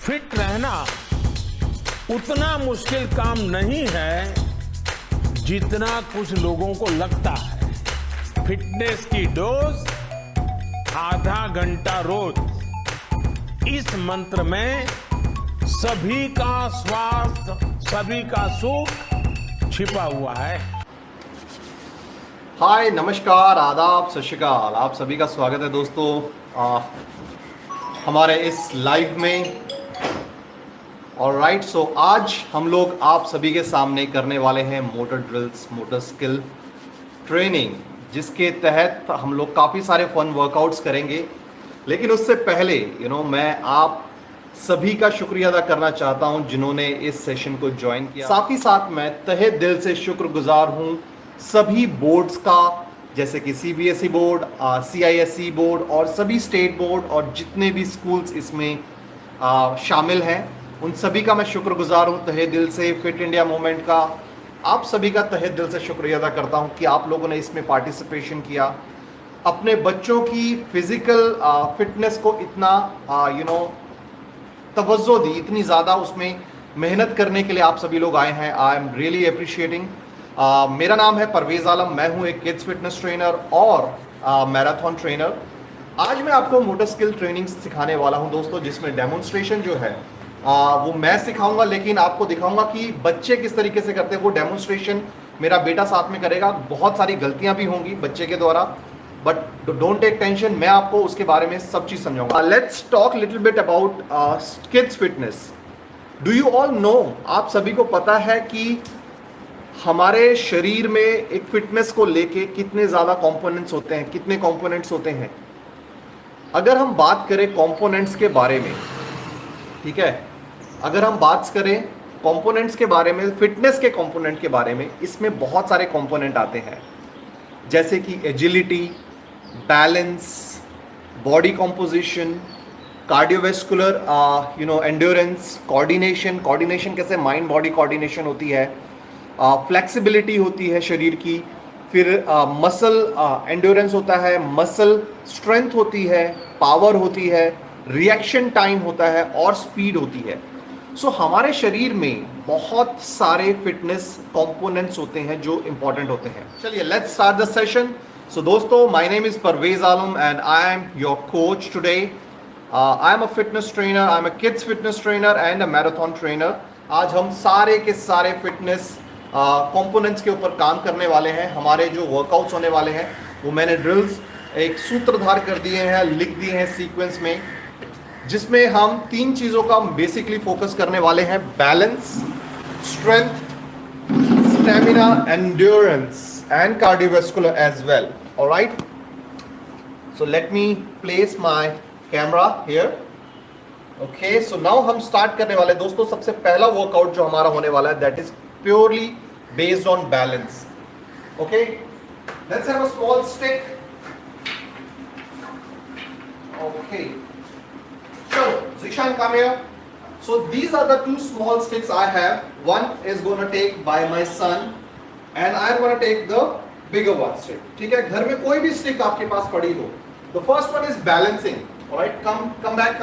Fit रहना उतना मुश्किल काम नहीं है जितना कुछ लोगों को लगता है। फिटनेस की डोज आधा घंटा रोज। इस मंत्र में सभी का स्वास्थ्य, सभी का सुख छिपा हुआ है। हाय, नमस्कार, आदाब, सत श्री अकाल। आप सभी का स्वागत है दोस्तों हमारे इस लाइव में। ऑलराइट, सो आज हम लोग आप सभी के सामने करने वाले हैं motor drills, motor skill training, जिसके तहत हम लोग काफ़ी सारे फन वर्कआउट्स करेंगे। लेकिन उससे पहले मैं आप सभी का शुक्रिया अदा करना चाहता हूं जिन्होंने इस सेशन को ज्वाइन किया। साथ ही साथ मैं तहे दिल से शुक्रगुजार हूं सभी बोर्ड्स का, जैसे कि सीबीएसई बोर्ड, सीआईएसई बोर्ड और सभी स्टेट बोर्ड और जितने भी स्कूल्स इसमें शामिल हैं, उन सभी का मैं शुक्रगुजार हूं तहे दिल से। फिट इंडिया मूवमेंट का आप सभी का तहे दिल से शुक्रिया अदा करता हूं कि आप लोगों ने इसमें पार्टिसिपेशन किया, अपने बच्चों की फिजिकल फिटनेस को इतना तवज्जो दी, इतनी ज़्यादा उसमें मेहनत करने के लिए आप सभी लोग आए हैं। I am really appreciating. मेरा नाम है परवेज आलम, मैं हूं एक किड्स फिटनेस ट्रेनर और मैराथन ट्रेनर। आज मैं आपको मोटर स्किल ट्रेनिंग सिखाने वाला हूं दोस्तों, जिसमें डेमोन्स्ट्रेशन जो है वो मैं सिखाऊंगा, लेकिन आपको दिखाऊंगा कि बच्चे किस तरीके से करते हैं। वो डेमोन्स्ट्रेशन मेरा बेटा साथ में करेगा। बहुत सारी गलतियां भी होंगी बच्चे के द्वारा, बट डोंट टेक टेंशन, मैं आपको उसके बारे में सब चीज़ समझाऊंगा। Let's talk little bit about kids fitness. Do you all know, आप सभी को पता है कि हमारे शरीर में एक फिटनेस को लेके कितने ज़्यादा कंपोनेंट्स होते हैं, कितने कंपोनेंट्स होते हैं। अगर हम बात करें कंपोनेंट्स के बारे में, ठीक है, अगर हम बात करें कंपोनेंट्स के बारे में, फिटनेस के कंपोनेंट के बारे में, इसमें बहुत सारे कंपोनेंट आते हैं, जैसे कि agility, balance, body composition, cardiovascular endurance, coordination कैसे माइंड बॉडी कोऑर्डिनेशन होती है, फ्लेक्सिबिलिटी होती है शरीर की, फिर मसल एंड्योरेंस होता है, मसल स्ट्रेंथ होती है, पावर होती है, रिएक्शन टाइम होता है और स्पीड होती है। सो हमारे शरीर में बहुत सारे फिटनेस कंपोनेंट्स होते हैं जो इंपॉर्टेंट होते हैं। चलिए let's start the session. So दोस्तों, my name is Parvez Alam and I am your coach today. I am a fitness trainer, I am a kids fitness trainer and a marathon trainer. आज हम सारे के सारे फिटनेस कंपोनेंट्स के ऊपर काम करने वाले हैं। हमारे जो वर्कआउट्स होने वाले हैं वो मैंने ड्रिल्स एक सूत्रधार कर दिए हैं, लिख दिए हैं सीक्वेंस में, जिसमें हम तीन चीज़ों का बेसिकली फोकस करने वाले हैं: balance, strength, stamina, endurance and cardiovascular as well. Alright, so let me place my camera here. Okay, so now हम स्टार्ट करने वाले हैं दोस्तों। सबसे पहला वर्कआउट जो हमारा होने वाला है, that is purely based on balance. Okay, let's have a small stick. Okay, so Zishan, come here. So these are the two small sticks I have. One is going to take by my son and I am going to take the bigger one stick. ठीक है, घर में कोई भी stick आपके पास पड़ी हो. The first one is balancing. All right, come back.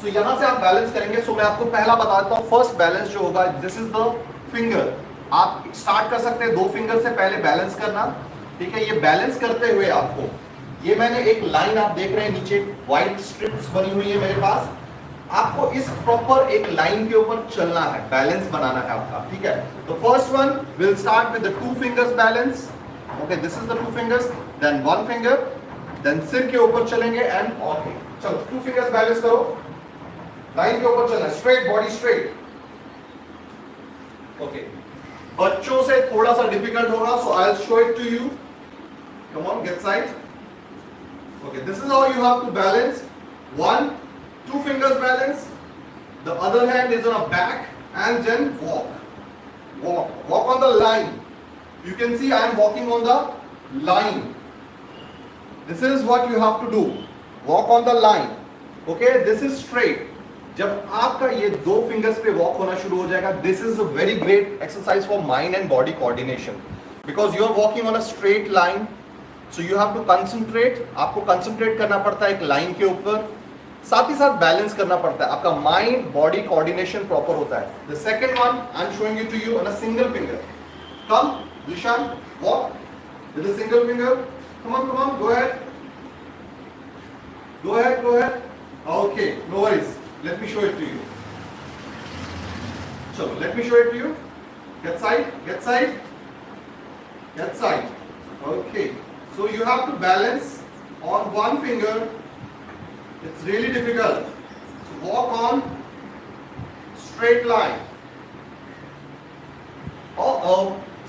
So यहाँ से आप बैलेंस करेंगे। So मैं आपको पहला बताता हूँ, फर्स्ट बैलेंस जो होगा, दिस इज द फिंगर। आप स्टार्ट कर सकते हैं 2 फिंगर से पहले बैलेंस करना। ठीक है, ये बैलेंस करते हुए आपको, ये मैंने एक लाइन आप देख रहे हैं नीचे व्हाइट स्ट्रिप्स बनी हुई है मेरे पास, आपको इस प्रॉपर एक लाइन के ऊपर चलना है, बैलेंस बनाना है आपका। ठीक है, तो first one will start with the 2 fingers balance. Okay, this is the 2 fingers, then 1 finger, then सिर के ऊपर चलेंगे एंड ओके, चलो 2 फिंगर्स बैलेंस करो, लाइन के ऊपर चलना, स्ट्रेट, बॉडी स्ट्रेट। ओके, बच्चों से थोड़ा सा डिफिकल्ट होगा, so I will show it to you. Come on, get side. Okay, this is how you have to balance. 1, 2 fingers balance. The other hand is on a back and then walk. Walk on the line. You can see I am walking on the line. This is what you have to do. Walk on the line. Okay, this is straight. जब आपका ये 2 fingers पे walk होना शुरू हो जाएगा, this is a very great exercise for mind and body coordination, because you are walking on a straight line so you have to concentrate, आपको concentrate करना पड़ता है एक लाइन के ऊपर, साथ ही साथ बैलेंस करना पड़ता है, आपका माइंड बॉडी कोऑर्डिनेशन प्रॉपर होता है. The second one I am showing it to you on a single finger. Come Zishan, walk with a single finger. Come on, go ahead. Go ahead. Okay, no worries. Let me show it to you. So, let me show it to you. Get side. Okay. So, you have to balance on one finger. It's really difficult. So, walk on straight line.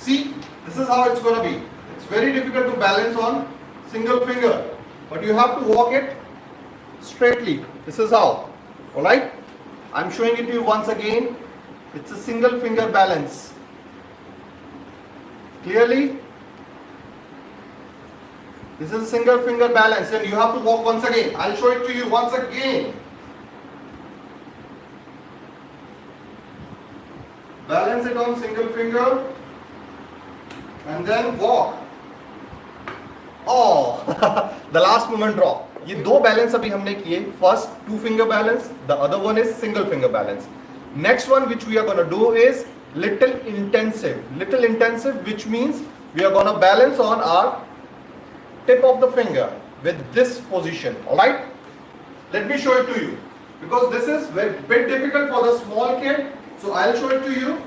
See, this is how it's going to be. It's very difficult to balance on single finger, but you have to walk it straightly. This is how. Alright? I'm showing it to you once again. It's a single finger balance. Clearly? This is a single finger balance and you have to walk once again. I'll show it to you once again. Balance it on single finger. And then walk. The last moment drop. ये दो balance अभी हमने किए. First 2 finger balance, the other one is single finger balance. Next one which we are going to do is little intensive, which means we are going to balance on our tip of the finger with this position. Alright? Let me show it to you, because this is very bit difficult for the small kid. So I'll show it to you.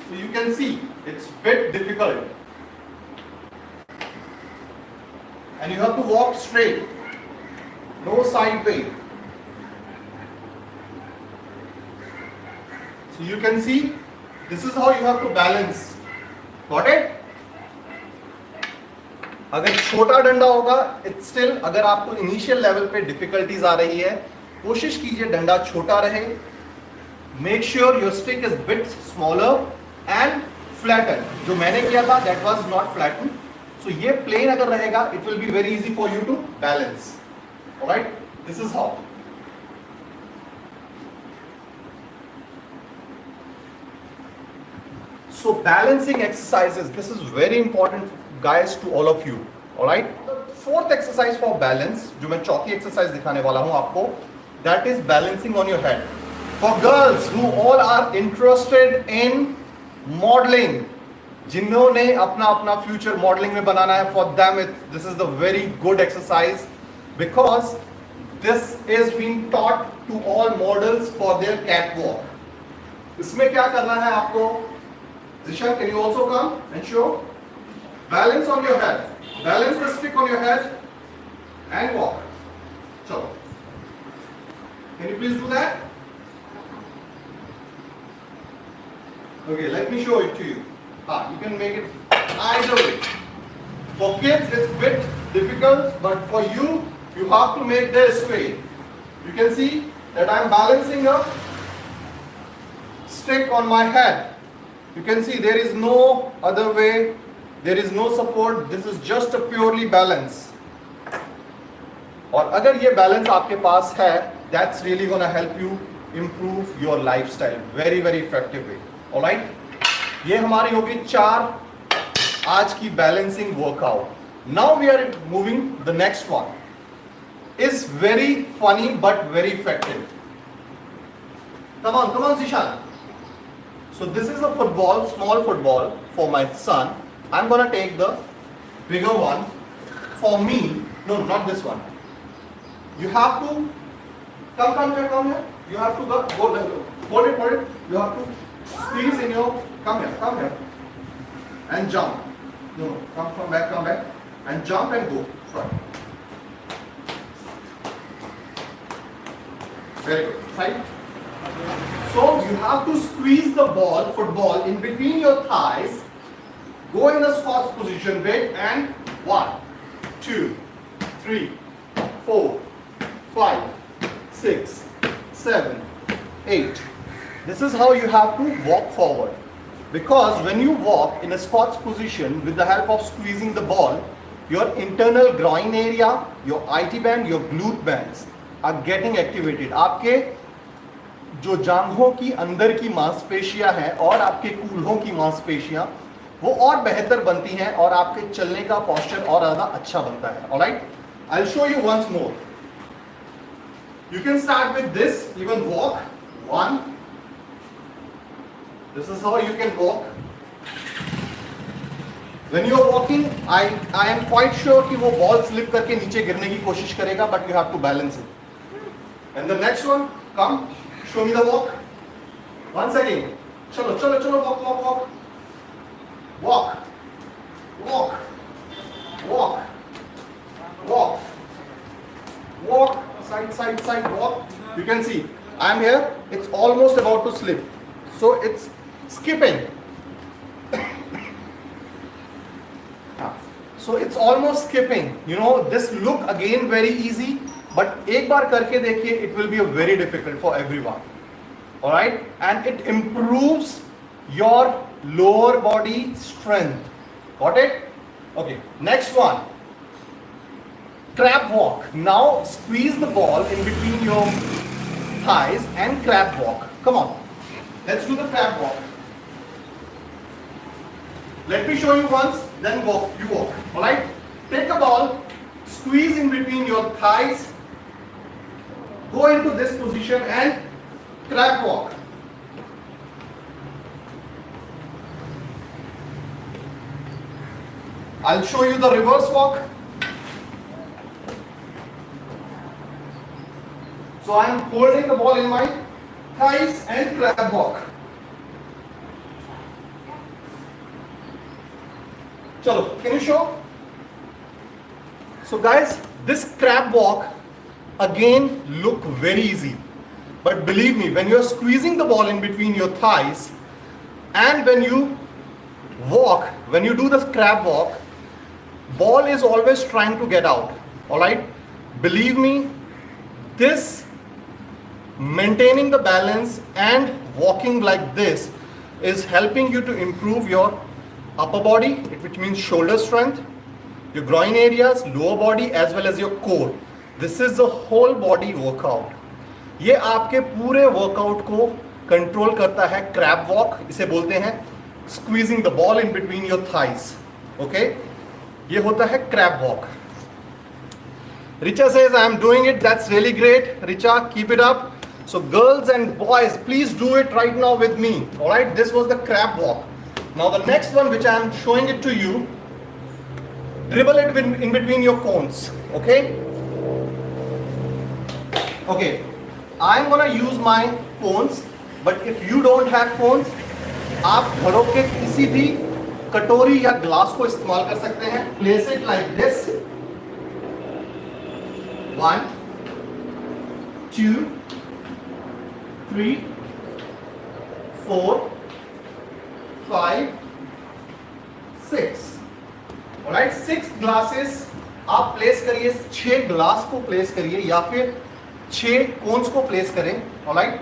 So you can see it's bit difficult, and you have to walk straight, no side way. So you can see this is how you have to balance. Got it? अगर छोटा डंडा होगा, it's still, अगर आपको initial level पे difficulties आ रही है, कोशिश कीजिए डंडा छोटा रहे. Make sure your stick is bit smaller and flatten. जो मैंने किया था that was not flattened. So ये plain अगर रहेगा, it will be very easy for you to balance. Alright? This is how. So balancing exercises, this is very important guys to all of you. Alright? The fourth exercise for balance, जो मैं चौथी exercise दिखाने वाला हूँ आपको, that is balancing on your head. For girls who all are interested in modelling, जिन्होंने अपना अपना फ्यूचर मॉडलिंग में बनाना है, for them this is the very good exercise, because this is being taught to all models for their cat walk. इसमें क्या करना है आपको? Zishan, can you also come and show? Balance on your head, balance the stick on your head and walk. So, can you please do that? Okay, let me show it to you. You can make it either way. For kids it's bit difficult, but for you, you have to make this way. You can see that I am balancing a stick on my head. You can see there is no other way, there is no support, this is just a purely balance. और अगर ये balance आपके पास है, that's really gonna help you improve your lifestyle very effective way. Alright? ये हमारी होगी 4 आज की balancing workout. Now we are moving the next one. Is very funny but very effective. Come on Zishan. So this is a football, small football for my son. I'm gonna take the bigger one for me. No, not this one. You have to come here. You have to go hold it. You have to squeeze in your, come here and jump. No, come back and jump and go front. Very good. Right? So you have to squeeze the football in between your thighs. Go in the squat position, wait, and 1, 2, 3, 4, 5, 6, 7, 8. This is how you have to walk forward, because when you walk in a squat position with the help of squeezing the ball, your internal groin area, your IT band, your glute bands are getting activated. आपके जो जांघों की अंदर की मांसपेशियां हैं और आपके कूल्हों की मांसपेशियां वो और बेहतर बनती हैं और आपके चलने का पोस्चर और ज्यादा अच्छा बनता है. Alright, I will show you once more. You can start with this, even walk. 1. This is how you can walk. When you are walking, I am quite sure कि वो ball slip करके नीचे गिरने की कोशिश करेगा, but you have to balance it. And the next one, come, show me the walk. Once again, चलो चलो चलो, walk walk walk, walk, walk, walk, walk, walk. Side, side, side, walk. You can see, I am here, it's almost about to slip. So it's skipping. So it's almost skipping. You know, this look again very easy, but एक बार करके देखिए, it will be a very difficult for everyone. Alright? And it improves your lower body strength. Got it? Okay, next one. Crab walk. Now squeeze the ball in between your thighs and crab walk. Come on. Let's do the crab walk. Let me show you once, then walk. You walk. Alright? Take a ball, squeeze in between your thighs, go into this position and crab walk. I'll show you the reverse walk. So I am holding the ball in my thighs and crab walk. Chalo, can you show? So guys, this crab walk again look very easy. But believe me, when you are squeezing the ball in between your thighs and when you walk, when you do the crab walk, ball is always trying to get out. Alright? Believe me, this maintaining the balance and walking like this is helping you to improve your upper body, which means shoulder strength, your groin areas, lower body as well as your core. This is a whole body workout. ये आपके पूरे workout को control करता है. Crab walk इसे बोलते हैं, squeezing the ball in between your thighs. Okay, ये होता है crab walk. Richa says, I am doing it. That's really great. Richa, keep it up. So girls and boys, please do it right now with me. Alright, this was the crab walk. Now the next one which I am showing it to you, dribble it in between your cones. Okay? Okay, I am gonna use my cones, but if you don't have cones, आप घरों के किसी भी कटोरी या glass को इस्तेमाल कर सकते हैं. Place it like this. 1, 2, 3, 4, 5, 6. Alright, 6 glasses आप प्लेस करिए. 6 ग्लास को प्लेस करिए या फिर 6 कोन्स को प्लेस करें. Alright,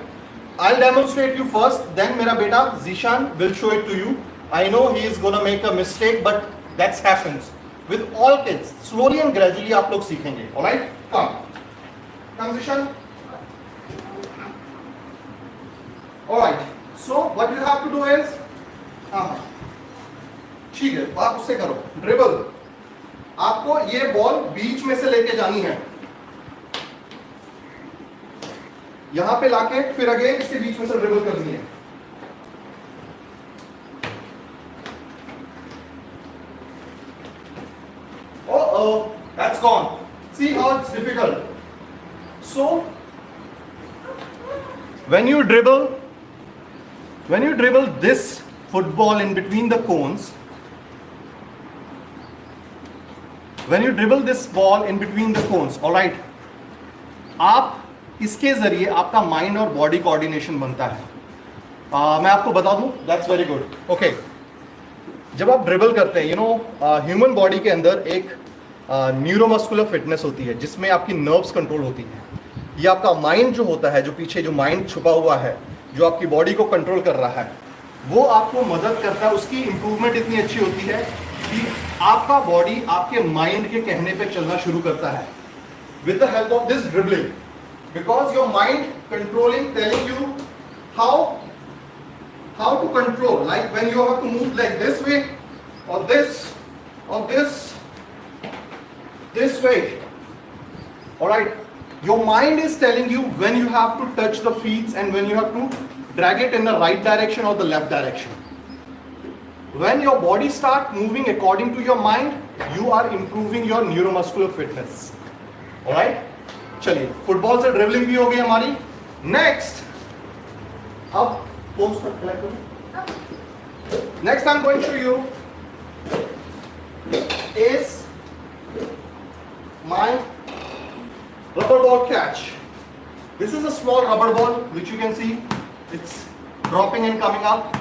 I'll demonstrate you first, then मेरा बेटा Zishan will show it to you. I know he is gonna make a mistake, but that happens with all kids. Slowly and gradually आप लोग सीखेंगे. Alright, come Zishan. Alright, so what you have to do is, ठीक है, आप उससे करो dribble. आपको ये बॉल बीच में से लेके जानी है, यहां पे लाके फिर अगेन इसके बीच में से ड्रिबल करनी है. Oh, that's gone. See how it's difficult. So when you dribble this football in between the cones, all right, आप इसके जरिए आपका माइंड और बॉडी कोऑर्डिनेशन बनता है. मैं आपको बता दूं, दैट्स वेरी गुड. ओके, जब आप ड्रिबल करते हैं, यू नो, ह्यूमन बॉडी के अंदर एक न्यूरोमस्कुलर फिटनेस होती है जिसमें आपकी नर्व्स कंट्रोल होती हैं. ये आपका माइंड जो होता है, जो पीछे जो माइंड छुपा हुआ है, जो आपकी बॉडी को कंट्रोल कर रहा है, वो आपको मदद करता है. उसकी इंप्रूवमेंट इतनी अच्छी होती है कि आपका बॉडी आपके माइंड के कहने पे चलना शुरू करता है with the help of this dribbling, because your mind controlling, telling you how to control, like when you have to move like this way or this way. All right, your mind is telling you when you have to touch the feet and when you have to drag it in the right direction or the left direction. When your body starts moving according to your mind, you are improving your neuromuscular fitness. All right, चलिए football से dribbling भी हो गई हमारी. Next, अब post next I'm going to show you is my rubber ball catch. This is a small rubber ball which you can see it's dropping and coming up.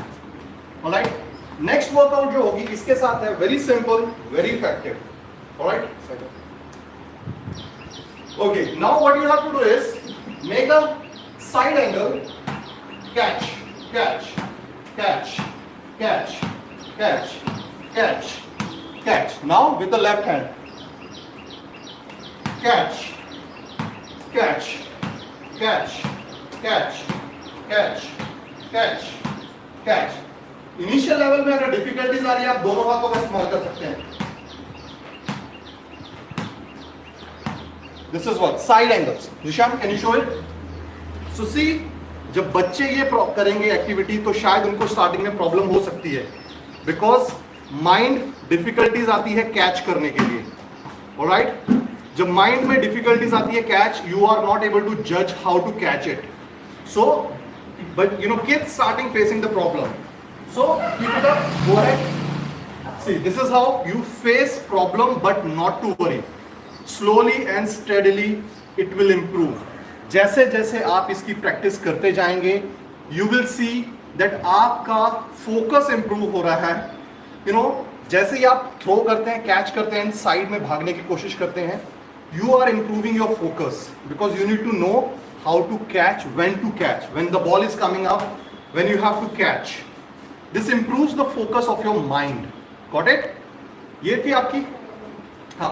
All right. Next workout जो होगी इसके साथ है, very simple, very effective. All right. Okay. Now what you have to do is make a side angle catch, catch, catch, catch, catch, catch, catch. Now with the left hand. Catch, catch, catch, catch, catch, catch, catch. Initial level में अगर difficulties आ रही है आप दोनों हाथों का इस्तेमाल कर सकते हैं. This is what side angles. Nishant can you show it? So see, जब बच्चे ये करेंगे एक्टिविटी तो शायद उनको स्टार्टिंग में प्रॉब्लम हो सकती है बिकॉज माइंड डिफिकल्टीज आती है कैच करने के लिए. ऑलराइट, जब माइंड में डिफिकल्टीज आती है catch, you are not able to जज how to catch it. So but you know kids starting facing the problem. So keep it up, go ahead. See, this is how you face problem, but not to worry. Slowly and steadily it will improve. जैसे जैसे आप इसकी practice करते जाएंगे, you will see that आपका focus improve हो रहा है. You know, जैसे ही आप थ्रो करते हैं, कैच करते हैं, साइड में भागने की कोशिश करते हैं, you are improving your focus because you need to know how to catch, when the ball is coming up, when you have to catch. This improves the focus of your mind. Got it? ये थी आपकी, हाँ,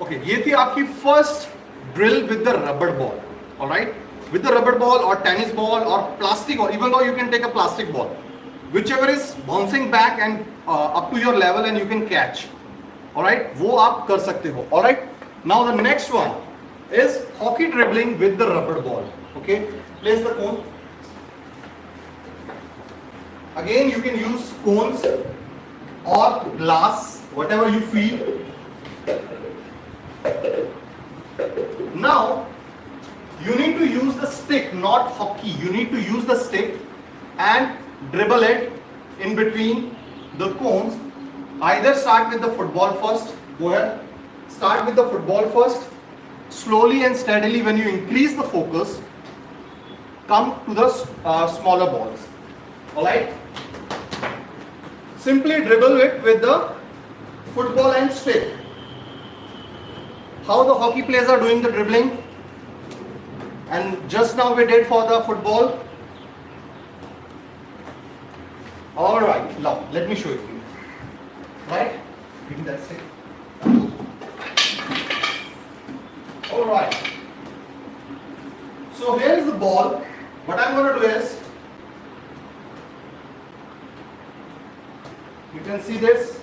okay, ये थी आपकी first drill with the rubber ball. All right, with the rubber ball or tennis ball or plastic, or even though you can take a plastic ball, whichever is bouncing back and up to your level and you can catch. All right, वो आप कर सकते हो. All right, now the next one is hockey dribbling with the rubber ball. Okay, place the cone. Again, you can use cones or glass, whatever you feel. Now, you need to use the stick, not hockey. You need to use the stick and dribble it in between the cones. Either start with the football first. Go ahead. Start with the football first. Slowly and steadily, when you increase the focus, come to the smaller balls. All right. Simply dribble it with the football and stick. How the hockey players are doing the dribbling, and just now we did for the football. All right, now let me show you. Right, give me that stick. All right. So here is the ball. What I'm going to do is, you can see this.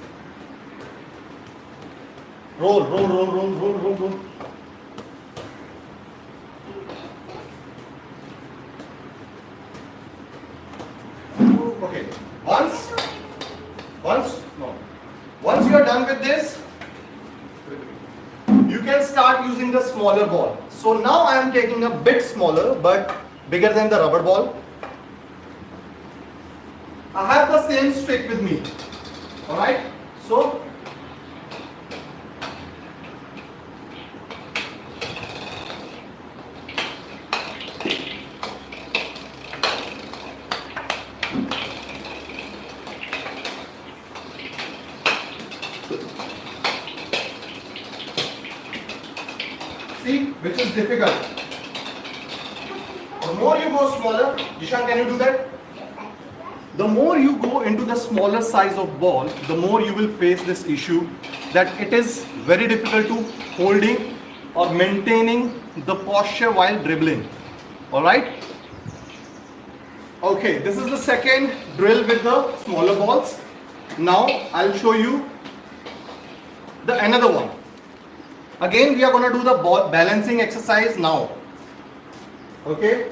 Roll, roll, roll, roll, roll, roll, roll. Okay. Once you are done with this, you can start using the smaller ball. So now I am taking a bit smaller but bigger than the rubber ball. I have the same stick with me. Alright, so see which is difficult. The more you go smaller, Jishan, can you do that? The more you go into the smaller size of ball, the more you will face this issue that it is very difficult to holding or maintaining the posture while dribbling. All right. Okay, this is the second drill with the smaller balls. Now I'll show you the another one. Again, we are going to do the ball balancing exercise now. Okay.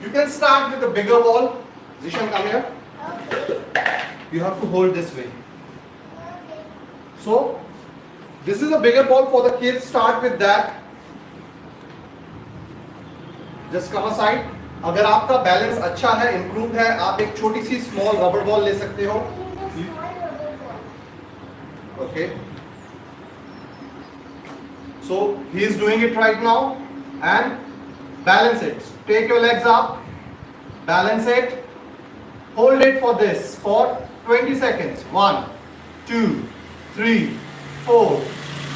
You can start with the bigger ball. Zishan, come here. You have to hold this way. So, this is a bigger ball for the kids. Start with that. Just come aside. अगर आपका balance अच्छा है, improve है, आप एक छोटी C small rubber ball ले सकते हो. Okay. So he is doing it right now, and balance it. Take your legs up, balance it, hold it for this for 20 seconds. 1, 2, 3, 4,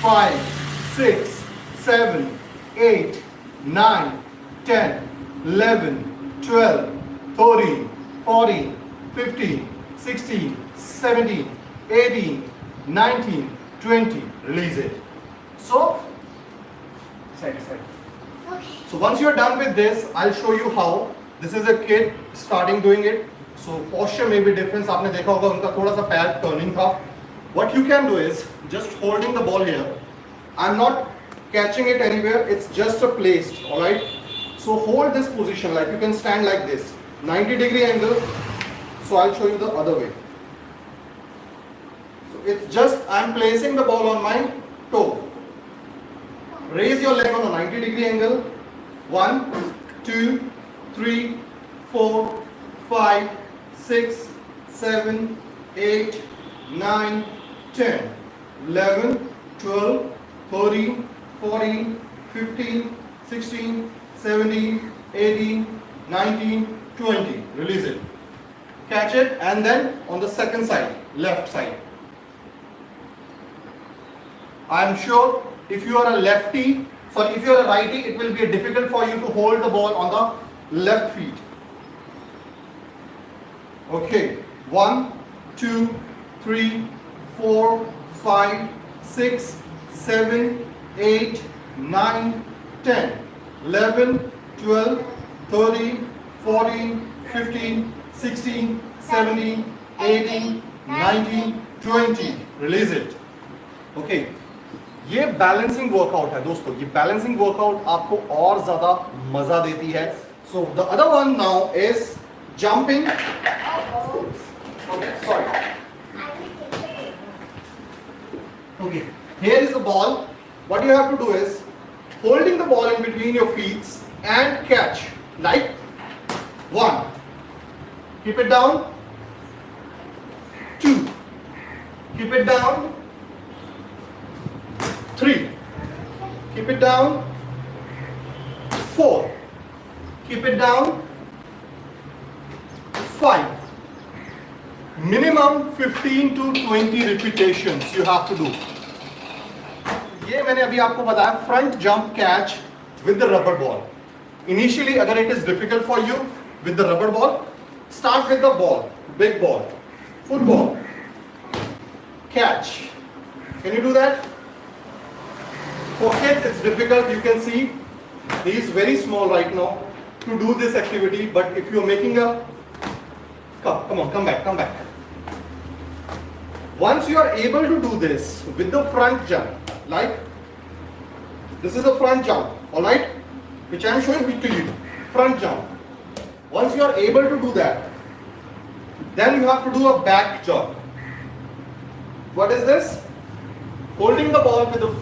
5, 6, 7, 8, 9, 10, 11, 12, 13, 14, 15, 16, 17, 18, 19, 20. Release it. So, side to side. So once you're done with this, I'll show you how. This is a kid starting doing it. So posture may be different. आपने देखा होगा उनका थोड़ा सा पैर turning था. What you can do is just holding the ball here. I'm not catching it anywhere. It's just a placed. All right. So hold this position like you can stand like this. 90-degree angle. So I'll show you the other way. So it's just I'm placing the ball on my toe. Raise your leg on a 90-degree angle. 1, 2, 3, 4, 5, 6, 7, 8, 9, 10, 11, 12, 13, 14, 15, 16, 17, 18, 19, 20. Release it. Catch it, and then on the second side, left side. I am sure if you are a lefty, sorry, if you are a righty, it will be difficult for you to hold the ball on the left feet. Okay, 1, 2, 3, 4, 5, 6, 7, 8, 9, 10, 11, 12, 13, 14, 15, 16, 17, 18, 19, 20. Release it. Okay. ये balancing workout है दोस्तों. ये balancing workout आपको और ज्यादा मजा देती है. So the other one now is jumping. Okay, sorry. Okay, here is the ball. What you have to do is holding the ball in between your feet and catch. Like 1. Keep it down. 2. Keep it down. 3. Keep it down. 4. Keep it down. 5. Minimum 15 to 20 repetitions you have to do. ये मैंने अभी आपको बताया front jump catch with the rubber ball. Initially, अगर it is difficult for you with the rubber ball, start with the ball, big ball, football, catch. Can you do that? For kids, it's difficult. You can see he is very small right now to do this activity. But if you are making a come on, come back. Once you are able to do this with the front jump, like this is a front jump, all right, which I am showing to you. Front jump. Once you are able to do that, then you have to do a back jump. What is this? Holding the ball with the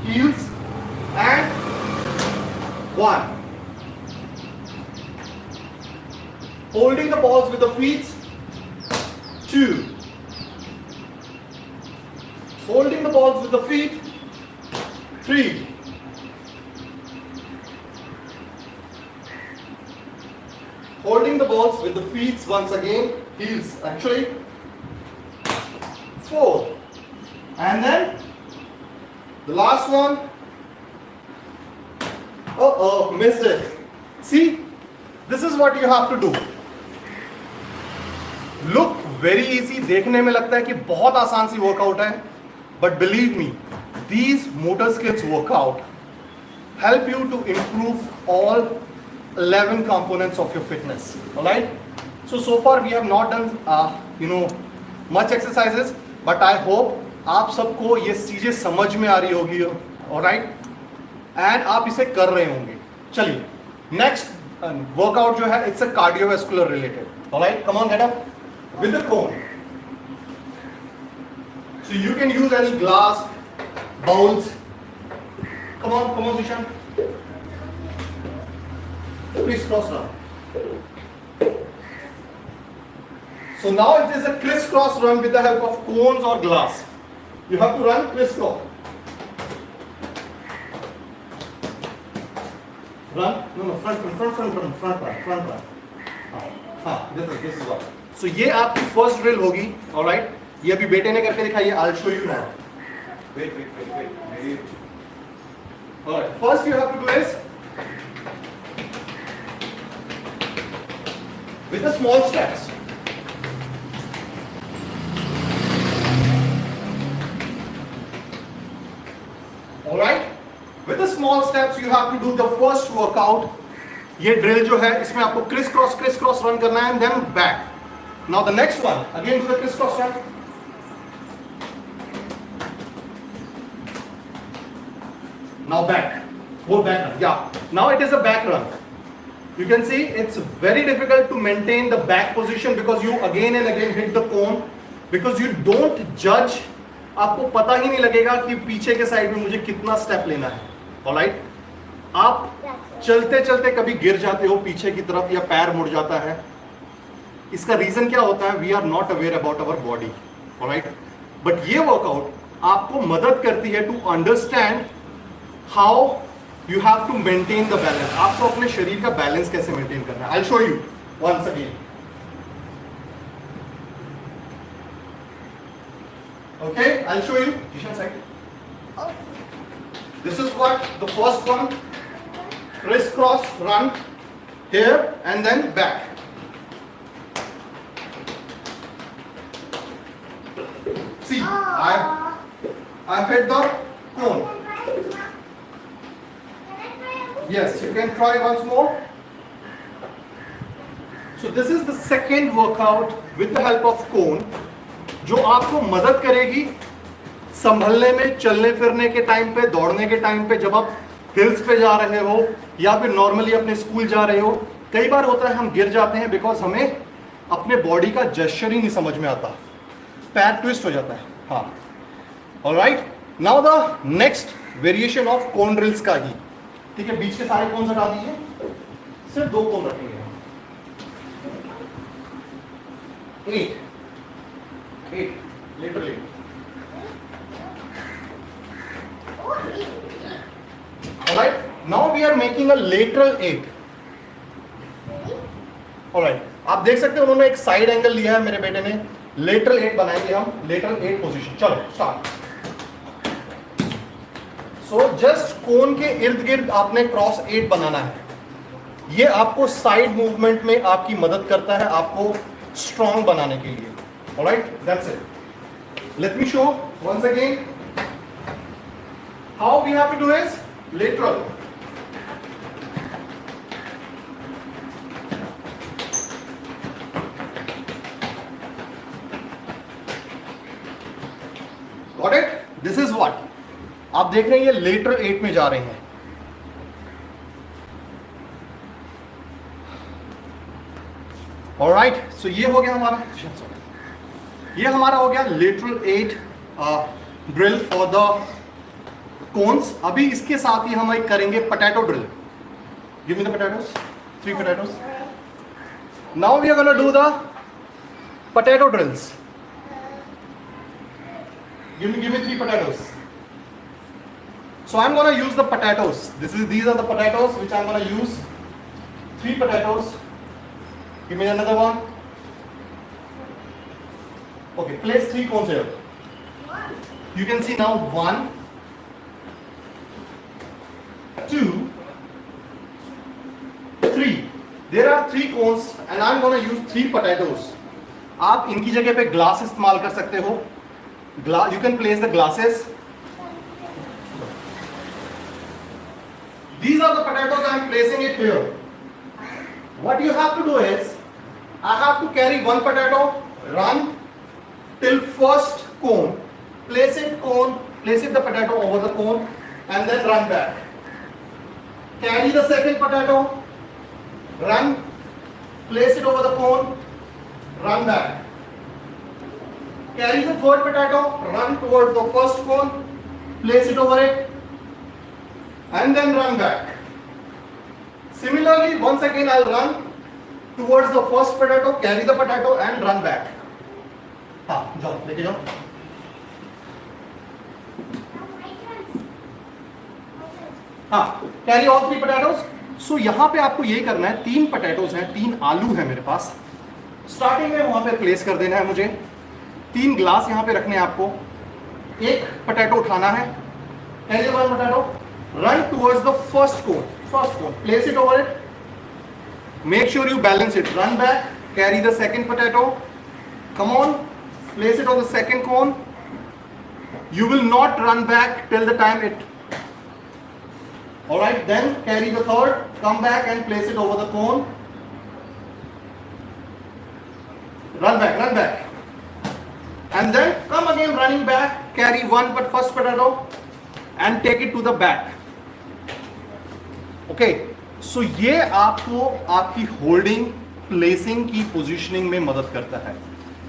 heels and 1. Holding the balls with the feet. 2. Holding the balls with the feet. 3. Holding the balls with the feet once again, heels actually. 4. And then the last one. Oh, missed it. See, this is what you have to do. Look very easy. देखने में लगता है कि बहुत आसान सी workout है, but believe me, these motor skills workout help you to improve all 11 components of your fitness. All right. So far we have not done much exercises, but I hope आप सबको ये चीजें समझ में आ रही होगी. All right. एंड आप इसे कर रहे होंगे. चलिए नेक्स्ट वर्कआउट जो है it's a cardiovascular related. Alright, come on get up with the cone. So you can use any glass, bowls. Come on Zishan. Please cross run. So now it is a crisscross run with the help of cones or glass. You have to run crisscross. Run? No, front run. This is what. So ये आपकी first drill होगी. Alright, ये अभी बेटे ने करके दिखाई है. I'll show you now. Wait. Alright, first you have to do is with the small steps. Alright? With the small steps you have to do the first workout. ये drill जो है इसमें आपको crisscross रन करना है and then back. Now the next one, again do the crisscross run. Now back. Go back run. Yeah. Now it is a back run. You can see it's very difficult to maintain the back position because you again and again hit the cone because you don't judge. आपको पता ही नहीं लगेगा कि पीछे के side में मुझे कितना स्टेप लेना है. ऑलराइट, आप चलते चलते कभी गिर जाते हो पीछे की तरफ या पैर मुड़ जाता है. इसका रीजन क्या होता है? We are not aware about our body. Alright, but ये वर्कआउट आपको मदद करती है to understand how you have to maintain the balance. आपको अपने शरीर का बैलेंस कैसे मेंटेन करना है. I show you once again. Okay, I'll show you. Zishan side. This is what the first one. Crisscross run here and then back. See, I've hit the cone. Yes, you can try once more. So this is the second workout with the help of cone, जो आपको मदद करेगी संभलने में, चलने फिरने के time पे, दौड़ने के टाइम पे, जब आप हिल्स पे जा रहे हो या फिर नॉर्मली अपने स्कूल जा रहे हो. कई बार होता है हम गिर जाते हैं बिकॉज हमें अपने बॉडी का जेस्चर ही नहीं समझ में आता, पैर ट्विस्ट हो जाता है. हाँ, alright. Now the next variation of cone drills का ही. ठीक है, बीच के सारे कोन्स हटा दीजिए, सिर्फ 2 कोन रखेंगे. 8 literally. Alright, now we are making a lateral 8. Alright, आप देख सकते हो उन्होंने एक साइड एंगल लिया है मेरे बेटे ने. lateral 8 बनाएंगे हम. lateral 8 position. चलो स्टार्ट. सो जस्ट कोन के इर्द गिर्द आपने क्रॉस 8 बनाना है. ये आपको साइड मूवमेंट में आपकी मदद करता है, आपको स्ट्रॉन्ग बनाने के लिए. Alright, that's it. Let me show once again how we have to do is lateral. Got it? This is what आप देख रहे हैं, ये lateral 8 में जा रहे हैं. Alright, so ये हो गया हमारा, ये हमारा हो गया lateral 8 drill for the cones. अभी इसके साथ ही हम एक करेंगे potato drill. Give me the potatoes, 3 potatoes. Now we are gonna do the potato drills. Give me 3 potatoes. So I'm going to use the potatoes. These are the potatoes which I'm going to use. 3 potatoes. Give me another one. Okay, place 3 cones here. You can see now 1, 2, 3. There are 3 cones and I'm going to use 3 potatoes. आप इनकी जगह पे glass इस्तेमाल कर सकते हो. You can place the glasses. These are the potatoes. I am placing it here. What you have to do is, I have to carry one potato, run till first cone, place it the potato over the cone, and then run back. Carry the second potato, run, place it over the cone, run back. Carry the third potato, run towards the first cone, place it over it, and then run back. Similarly, once again I'll run towards the first potato, carry the potato and run back. हाँ, जाओ, लेके जाओ. हाँ, carry all three potatoes. So यहाँ पे आपको ये करना है, 3 potatoes हैं, 3 आलू है मेरे पास. स्टार्टिंग में वहां पे प्लेस कर देना है मुझे. 3 ग्लास यहाँ पे रखने हैं आपको. एक पोटैटो उठाना है. Carry one potato. Run towards the first cone. Place it over it. Make sure you balance it. Run back. Carry the second potato. Come on. Place it on the second cone. You will not run back till the time it. Alright, then carry the third. Come back and place it over the cone. Run back. And then come again running back. Carry one but first potato and take it to the back. Okay. So ये आपको आपकी holding, placing की positioning में मदद करता है.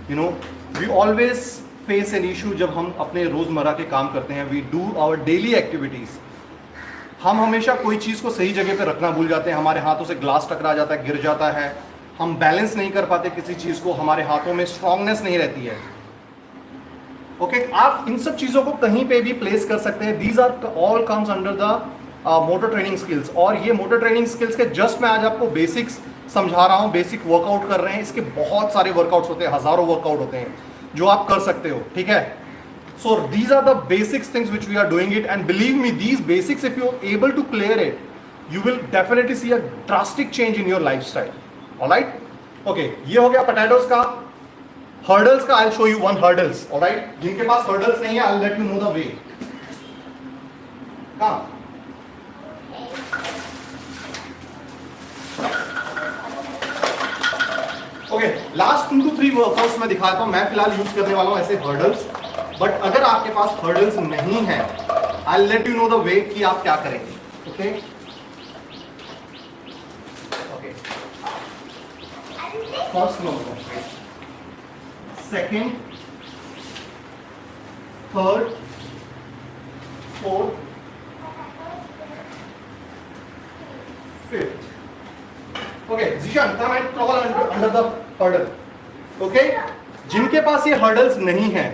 You know, we always face an issue जब हम अपने रोजमर्रा के काम करते हैं. We do our daily activities. हम हमेशा कोई चीज़ को सही जगह पे रखना भूल जाते हैं. हमारे हाथों से ग्लास टकरा जाता है, गिर जाता है. हम बैलेंस नहीं कर पाते किसी चीज़ को. हमारे हाथों में स्ट्रांगनेस नहीं रहती है. ओके, आप इन सब चीज़ों को कहीं पे भी प्लेस कर सकते हैं. These are all comes under the motor training skills. और ये मोटर ट्रेनिंग स्किल्स के जस्ट मैं आज आपको बेसिक्स समझा रहा हूँ. बेसिक वर्कआउट कर रहे हैं. इसके बहुत सारे वर्कआउट्स होते हैं, हज़ारों वर्कआउट होते हैं जो आप कर सकते हो. ठीक है. So these are the basics things which we are doing it, and believe me, these basics, if you're able to clear it, you will definitely see a drastic change in your lifestyle. All right? Okay, ये हो गया potatoes का. Hurdles का I'll show you one hurdles. All right? जिनके पास hurdles नहीं है, I'll let you know the way. कहाँ? Okay, last 2 to 3 workouts मैं दिखाता हूँ. मैं फिलहाल यूज करने वाला हूँ ऐसे hurdles. बट अगर आपके पास हर्डल्स नहीं है, I let you know the way कि आप क्या करेंगे. Okay, first number, second, third, fourth, fifth. Okay, Zishan come and crawl under the hurdle. Okay, जिनके पास ये हर्डल्स नहीं है,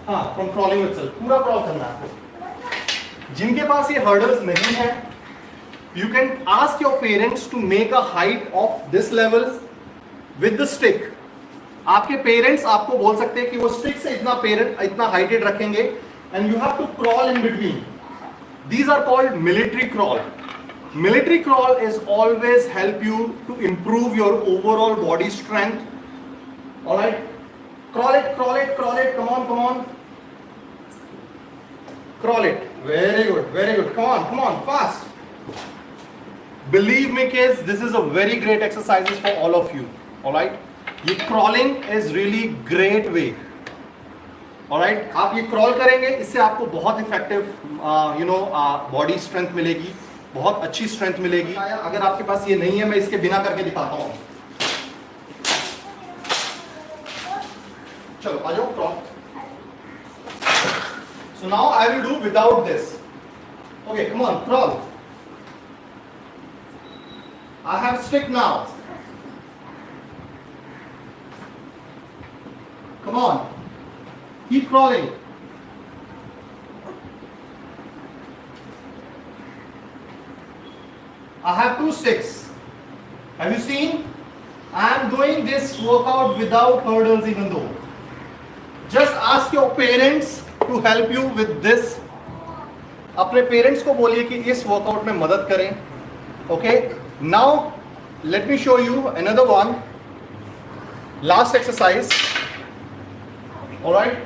हाँ, फ्रॉम क्रॉलिंग इटसेल्फ, पूरा क्रॉल करना है. जिनके पास ये हर्डल्स नहीं है, you can ask your parents to make a height of this level with the stick. आपके पेरेंट्स आपको बोल सकते हैं कि वो स्टिक से इतना हाइटेड रखेंगे, and you have to crawl in between. These are called military crawl. Military crawl is always help you to improve your overall body strength. All right, crawl it. Come on. Crawl it. Very good. Come on, fast. Believe me, kids, this is a very great exercises for all of you. All right, ये crawling is really great way. All right, आप ये crawl करेंगे, इससे आपको बहुत effective, body strength मिलेगी. बहुत अच्छी स्ट्रेंथ मिलेगी. अगर आपके पास ये नहीं है, मैं इसके बिना करके दिखाता हूं. चलो आ जाओ, crawl. So now I will do without this. Okay, come on, crawl. I have stick now. Come on, keep crawling. I have 2 sticks. Have you seen? I am doing this workout without hurdles even though. Just ask your parents to help you with this. अपने parents को बोलिए कि इस workout में मदद करें. Okay? Now let me show you another one. Last exercise. All right?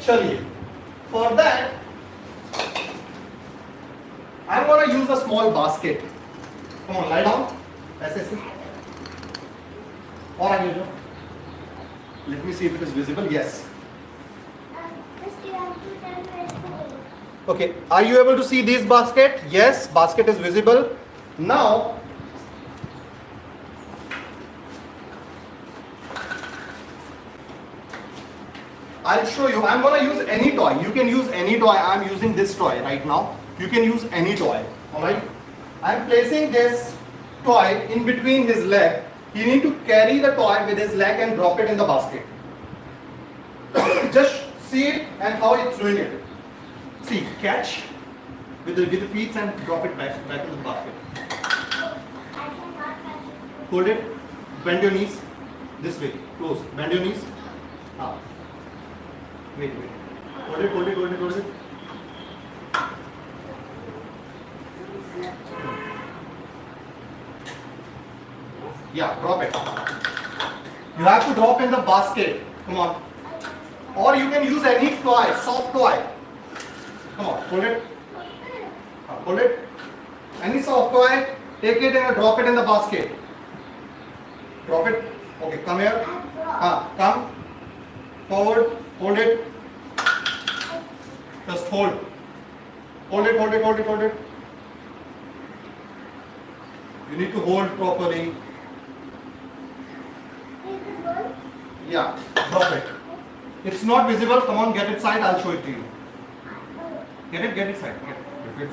चलिए. For that, I'm gonna use a small basket. Come on, lie down. ऐसे ऐसे. और आगे जाओ. Let me see if it is visible. Yes. Okay. Are you able to see this basket? Yes. Basket is visible. Now. I'll show you. I'm gonna use any toy. You can use any toy. I'm using this toy right now. You can use any toy. Alright? I'm placing this toy in between his leg. You need to carry the toy with his leg and drop it in the basket. Just see it and how it's doing it. See, catch with the feet and drop it back into the basket. Hold it. Bend your knees. This way. Close. Bend your knees. Ah. Wait. Hold it. Yeah, drop it. You have to drop in the basket. Come on. Or you can use any toy, soft toy. Come on, hold it. Hold it. Any soft toy, take it and drop it in the basket. Drop it. Okay, come here. Come. Forward. Hold it. Just hold. Hold it. You need to hold properly. Yeah, drop it. It's not visible. Come on, get it side. I'll show it to you. Get it side. Get it.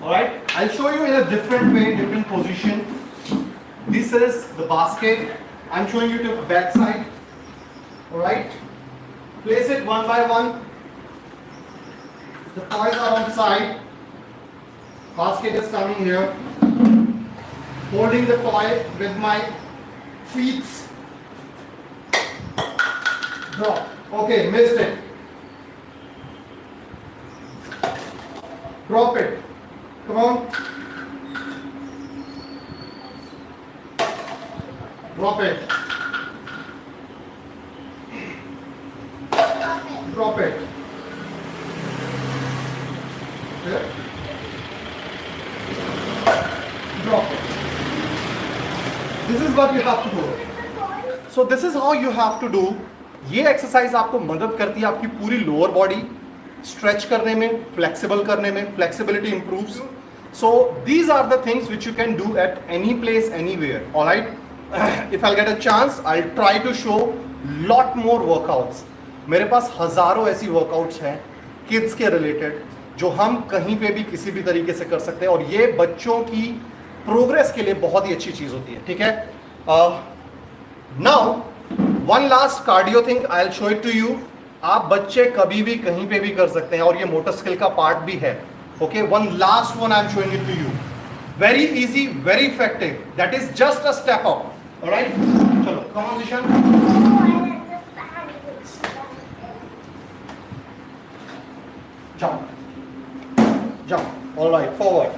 Alright, I'll show you in a different way, different position. This is the basket. I'm showing you to the back side. Alright, place it one by one. The toys are on side. Basket is coming here. Holding the toy with my feet. Drop. Okay, missed it. Drop it. Come on. Drop it. Drop it. Here. Drop it. This is what you have to do. So this is how you have to do. ये exercise आपको मदद करती है आपकी पूरी lower body stretch करने में, flexible करने में, flexibility improves. So these are the things which you can do at any place anywhere. Alright, if I get a chance I try to show lot more workouts. मेरे पास हजारों ऐसी workouts हैं kids के related जो हम कहीं पे भी किसी भी तरीके से कर सकते हैं और ये बच्चों की प्रोग्रेस के लिए बहुत ही अच्छी चीज होती है. ठीक है. Now one last cardio thing I will show it to you. आप बच्चे कभी भी कहीं पे भी कर सकते हैं और ये मोटर स्किल का पार्ट भी है. Okay, one last one I am showing it to you. Very easy, very effective. That is just a step up. Alright, चलो come on Nishan. Jump. Alright, forward.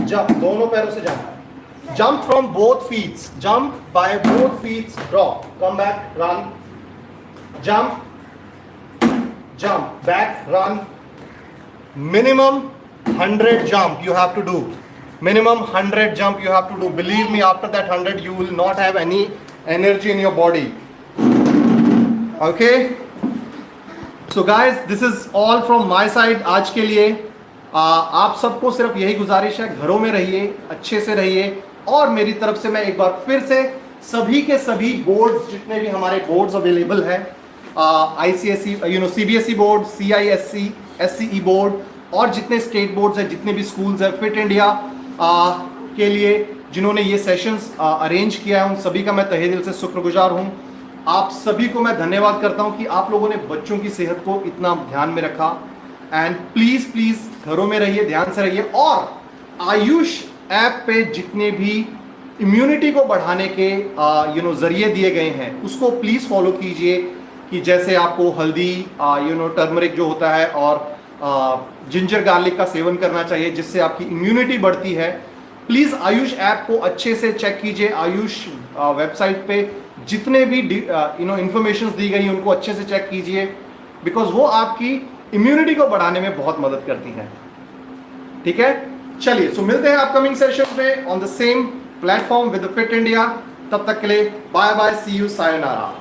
Jump, दोनों पैरों से jump. Jump from both feet. Jump by both feet. Drop. Come back. Run. Jump. Back. Run. Minimum 100 jump you have to do. Minimum 100 jump you have to do. Believe me, after that 100 you will not have any energy in your body. Okay. So guys, this is all from my side. आज के लिए आप सबको सिर्फ यही गुजारिश है, घरों में रहिए, अच्छे से रहिए. और मेरी तरफ से मैं एक बार फिर से सभी के सभी बोर्ड्स, जितने भी हमारे बोर्ड्स अवेलेबल हैं, ICSE, CBSE board, CISC, SCE board और जितने स्टेट बोर्ड्स हैं, जितने भी स्कूल्स हैं, फिट इंडिया के लिए जिन्होंने ये सेशंस अरेंज किया है, उन सभी का मैं तहे दिल से शुक्रगुजार हूँ. आप सभी को मैं धन्यवाद करता हूँ कि आप लोगों ने बच्चों की सेहत को इतना ध्यान में रखा. एंड प्लीज़ घरों में रहिए, ध्यान से रहिए. और आयुष ऐप पे जितने भी इम्यूनिटी को बढ़ाने के जरिए दिए गए हैं उसको प्लीज़ फॉलो कीजिए. कि जैसे आपको हल्दी, टर्मरिक जो होता है और जिंजर गार्लिक का सेवन करना चाहिए जिससे आपकी इम्यूनिटी बढ़ती है. प्लीज़ आयुष ऐप को अच्छे से चेक कीजिए. आयुष वेबसाइट पे जितने भी इंफॉर्मेशन दी गई उनको अच्छे से चेक कीजिए. बिकॉज वो आपकी इम्यूनिटी को बढ़ाने में बहुत मदद करती हैं। ठीक है, चलिए सो मिलते हैं अपकमिंग सेशन में on the same platform with fit India. तब तक के लिए bye bye, see you, sayonara.